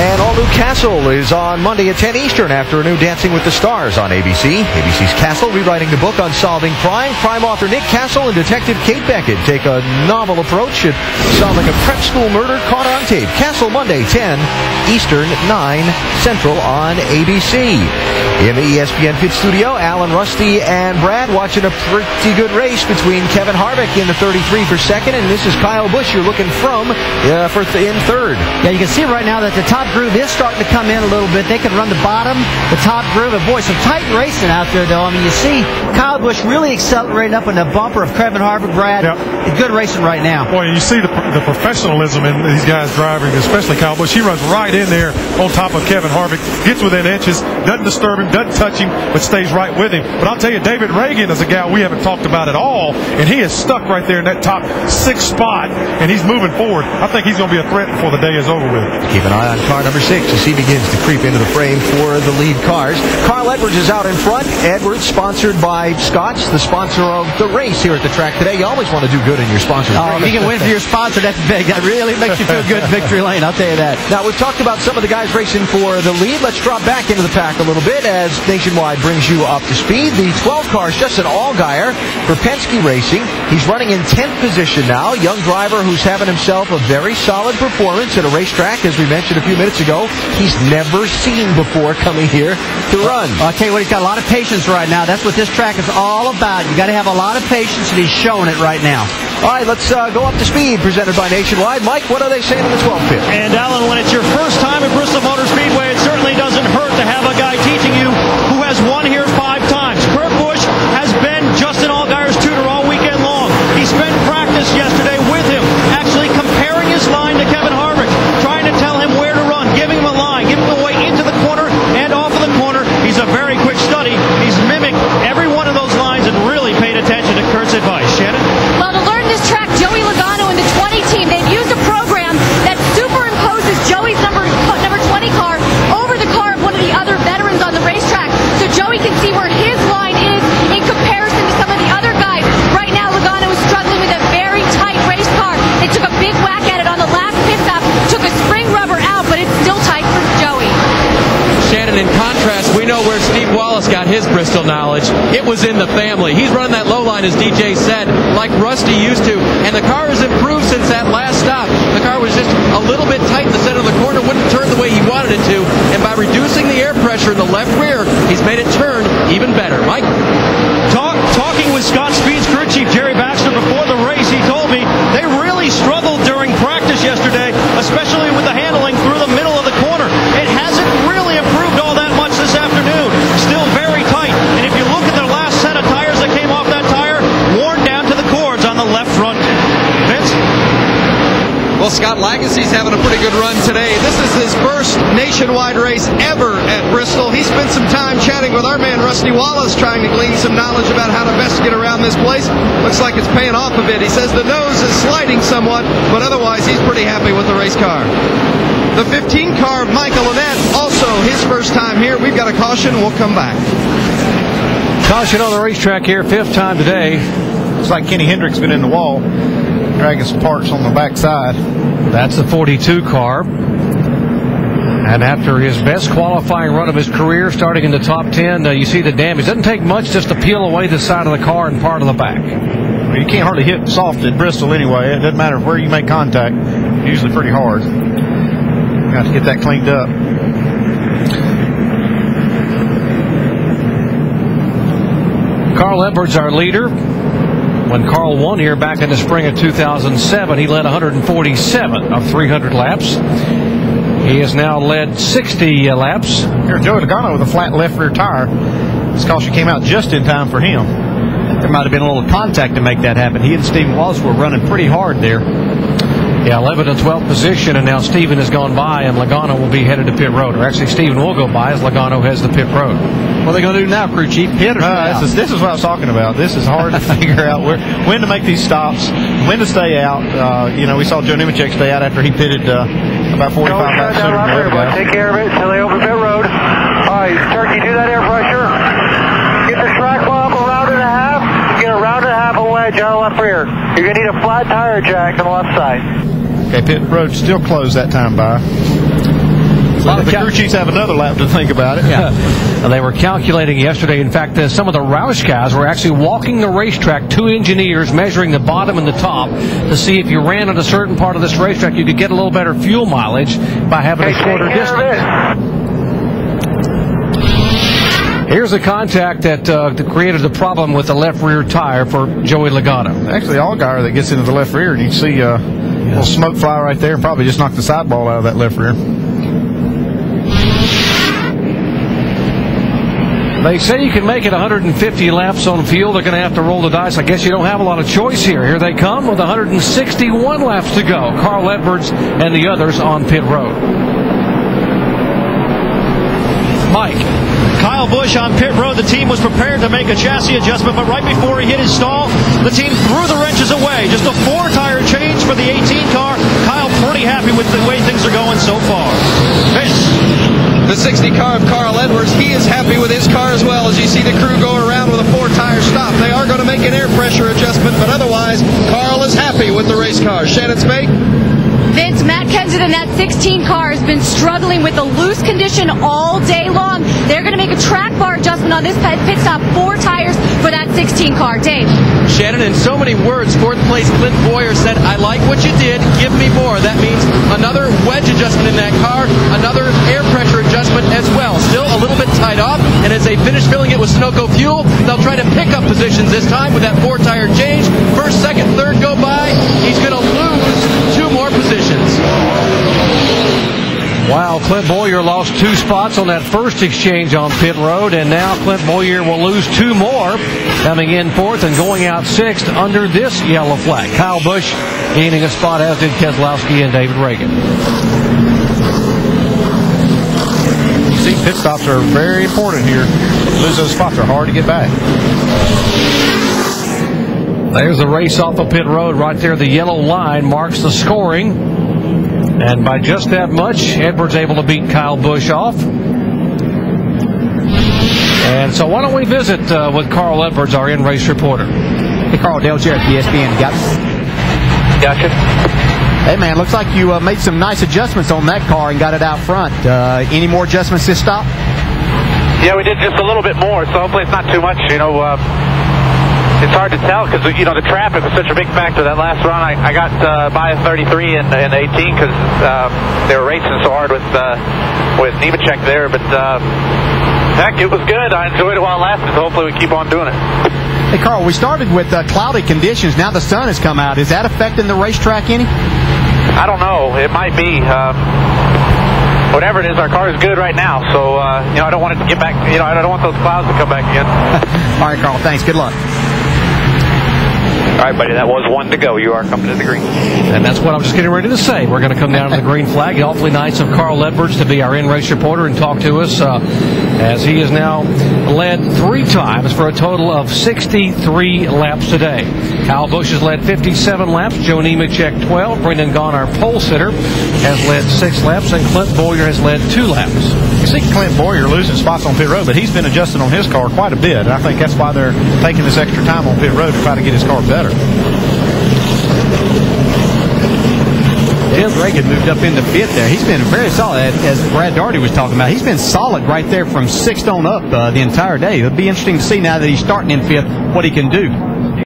And all new Castle is on Monday at 10 Eastern after a new Dancing with the Stars on ABC. ABC's Castle rewriting the book on solving crime. Crime author Nick Castle and Detective Kate Beckett take a novel approach at solving a prep school murder caught on tape. Castle Monday, 10 Eastern, 9 Central on ABC. In the ESPN Pit Studio, Alan, Rusty, and Brad watching a pretty good race between Kevin Harvick in the 33 for second, and this is Kyle Busch you're looking from in third. Yeah, you can see right now that the top groove is starting to come in a little bit. They can run the bottom, the top groove, and boy, some tight racing out there, though. I mean, you see Kyle Busch really accelerating up in the bumper of Kevin Harvick, Brad. Yep. Good racing right now. Boy, you see the professionalism in these guys driving, especially Kyle Busch. He runs right in there on top of Kevin Harvick, gets within inches, doesn't disturb him, doesn't touch him, but stays right with him. But I'll tell you, David Reagan is a guy we haven't talked about at all, and he is stuck right there in that top 6 spot, and he's moving forward. I think he's going to be a threat before the day is over with. Keep an eye on car number 6 as he begins to creep into the frame for the lead cars. Carl Edwards is out in front. Edwards, sponsored by Scotch, the sponsor of the race here at the track today. You always want to do good in your sponsor. Oh, if you can win for your sponsor, that's big. That really makes you feel good in victory lane, I'll tell you that. Now, we've talked about some of the guys racing for the lead. Let's drop back into the pack a little bit as Nationwide brings you up to speed. The 12 car is just an all-guyer for Penske Racing. He's running in 10th position now. Young driver who's having himself a very solid performance at a racetrack, as we mentioned a few minutes ago, he's never seen before coming here to run. I'll tell you what, he's got a lot of patience right now. That's what this track is all about. You got to have a lot of patience, and he's showing it right now. All right, let's go up to speed, presented by Nationwide. Mike, what are they saying in the 12th pit? And Alan, when it's your first time at Bristol Motor Speedway, it certainly doesn't hurt to have a guy teaching you who has won here 5 times. Kurt Busch has been Justin Allgaier's tutor all weekend long. He spent practice yesterday with him, actually comparing his line to Kevin Harvick, trying to tell him where to run, giving him a line, giving him a way into the corner and off of the corner. He's a very quick study. He's mimicked every one of those lines and really paid attention to Kurt's advice. Shannon? Well, to learn this track, Joey Logano and the 20 team, they've used a program that superimposes Joey's number 20 car over the car of one of the other veterans on the racetrack, so Joey can see where his line is in comparison to some of the other guys. Right now, Logano is struggling with a very tight race car. They took a big whack at it on the last pit stop, took a spring rubber out, but it's still tight for Joey. Shannon, in contrast, we know where Steve Wallace got his Bristol knowledge. It was in the family. He's running that low line, as DJ said, like Rusty used to, and the car has improved since that last stop. The car was just a little bit tight in the center of the corner, wouldn't turn the way he wanted it to, and by reducing the air pressure in the left rear, he's made it turn even better. Mike? Talking with Scott Speed's crew chief, Jerry Baxter, before the race, he told me they really struggled during practice yesterday, especially with the handling through the middle of the corner. It hasn't really improved all that much this afternoon. Still very tight. And if you look at the last set of tires that came off that tire, worn down to the cords on the left front. Vince? Well, Scott Lagasse's having a pretty good run today. This is his first Nationwide race ever at Bristol. He spent some time chatting with our man Rusty Wallace, trying to glean some knowledge about how to best get around this place. Looks like it's paying off a bit. He says the nose is sliding somewhat, but otherwise he's pretty happy with the race car. The 15 car, Michael Annette, also his first time here. We've got a caution. We'll come back. Caution on the racetrack here, 5th time today. Looks like Kenny Hendrick's been in the wall, dragging some parts on the backside. That's the 42 car. And after his best qualifying run of his career, starting in the top 10, you see the damage. Doesn't take much just to peel away the side of the car and part of the back. Well, you can't hardly hit soft at Bristol anyway. It doesn't matter where you make contact. Usually pretty hard. Got to get that cleaned up. Carl Edwards, our leader. When Carl won here back in the spring of 2007, he led 147 of 300 laps. He has now led 60 laps. Here, Joey Logano with a flat left rear tire. This caution came out just in time for him. There might have been a little contact to make that happen. He and Stephen Wallace were running pretty hard there. Yeah, 11th and 12th position, and now Stephen has gone by, and Logano will be headed to pit road. Or actually, Stephen will go by as Logano heads the pit road. What are they going to do now, crew chief? Pit or this is what I was talking about. This is hard to figure out when to make these stops, when to stay out. We saw Joe Nemechek stay out after he pitted about 45 laps sooner than the other guy. Take care of it until they open pit road. All right, Turkey, do that air pressure. Get the track up a round and a half. Get a round and a half of wedge on the left rear. You're going to need a flat tire jack on the left side. Okay, pit road still closed that time by. So the crew chiefs have another lap to think about it. Yeah. They were calculating yesterday. In fact, some of the Roush guys were actually walking the racetrack, 2 engineers measuring the bottom and the top to see if you ran on a certain part of this racetrack, you could get a little better fuel mileage by having a shorter distance. Here's the contact that created the problem with the left rear tire for Joey Logano. Actually, Allgaier that gets into the left rear, and you can see a little smoke fly right there, and probably just knocked the sideball out of that left rear. They say you can make it 150 laps on fuel. They're going to have to roll the dice. I guess you don't have a lot of choice here. Here they come with 161 laps to go. Carl Edwards and the others on pit road. Mike. Kyle Busch on pit road. The team was prepared to make a chassis adjustment, but right before he hit his stall, the team threw the wrenches away. Just a 4-tire change for the 18 car. Kyle pretty happy with the way things are going so far. Vince. The 60 car of Carl Edwards, he is happy with his car as well. As you see the crew go around with a 4-tire stop, they are going to make an air pressure adjustment, but otherwise, Carl is happy with the race car. Shannon Spade. Vince, Matt Kenseth in that 16 car has been struggling with the loose condition all day long. They're going to make a track bar adjustment on this pit stop, 4 tires for that 16 car. Dave. Shannon, in so many words, 4th place Clint Boyer said, I like what you did, give me more. That means another wedge adjustment in that car, another air pressure adjustment as well. Still a little bit tied off, and as they finish filling it with Sunoco fuel, they'll try to pick up positions this time with that 4-tire change. First, second, third go by. He's going to lose 2 more positions. Wow, Clint Boyer lost 2 spots on that first exchange on pit road, and now Clint Boyer will lose 2 more, coming in 4th and going out 6th under this yellow flag. Kyle Busch gaining a spot, as did Keselowski and David Reagan. You see, pit stops are very important here. Lose those spots are hard to get back. There's the race off of pit road right there. The yellow line marks the scoring. And by just that much, Edwards able to beat Kyle Busch off. And so why don't we visit with Carl Edwards, our in-race reporter. Hey, Carl, Dale Jarrett, ESPN. Gotcha. Hey, man, looks like you made some nice adjustments on that car and got it out front. Any more adjustments this stop? Yeah, we did just a little bit more, so hopefully it's not too much. You know, it's hard to tell because, you know, the traffic was such a big factor. That last run, I got by a 33 in 18 because they were racing so hard with Nemechek there. But, heck, it was good. I enjoyed it while it lasted, so hopefully we keep on doing it. Hey, Carl, we started with cloudy conditions. Now the sun has come out. Is that affecting the racetrack any? I don't know. It might be. Whatever it is, our car is good right now. So, you know, I don't want it to get back. You know, I don't want those clouds to come back again. All right, Carl, thanks. Good luck. All right, buddy, that was 1 to go. You are coming to the green. And that's what I was just getting ready to say. We're going to come down to the green flag. Awfully nice of Carl Edwards to be our in-race reporter and talk to us as he has now led 3 times for a total of 63 laps today. Kyle Busch has led 57 laps. Joe Nemechek 12. Brendan Gaughan, our pole sitter, has led 6 laps. And Clint Boyer has led 2 laps. You see Clint Boyer losing spots on pit road, but he's been adjusting on his car quite a bit. And I think that's why they're taking this extra time on pit road to try to get his car better. Tim Reagan moved up into 5th there. He's been very solid, as Brad Daugherty was talking about. He's been solid right there from 6th on up the entire day. It'll be interesting to see now that he's starting in 5th what he can do.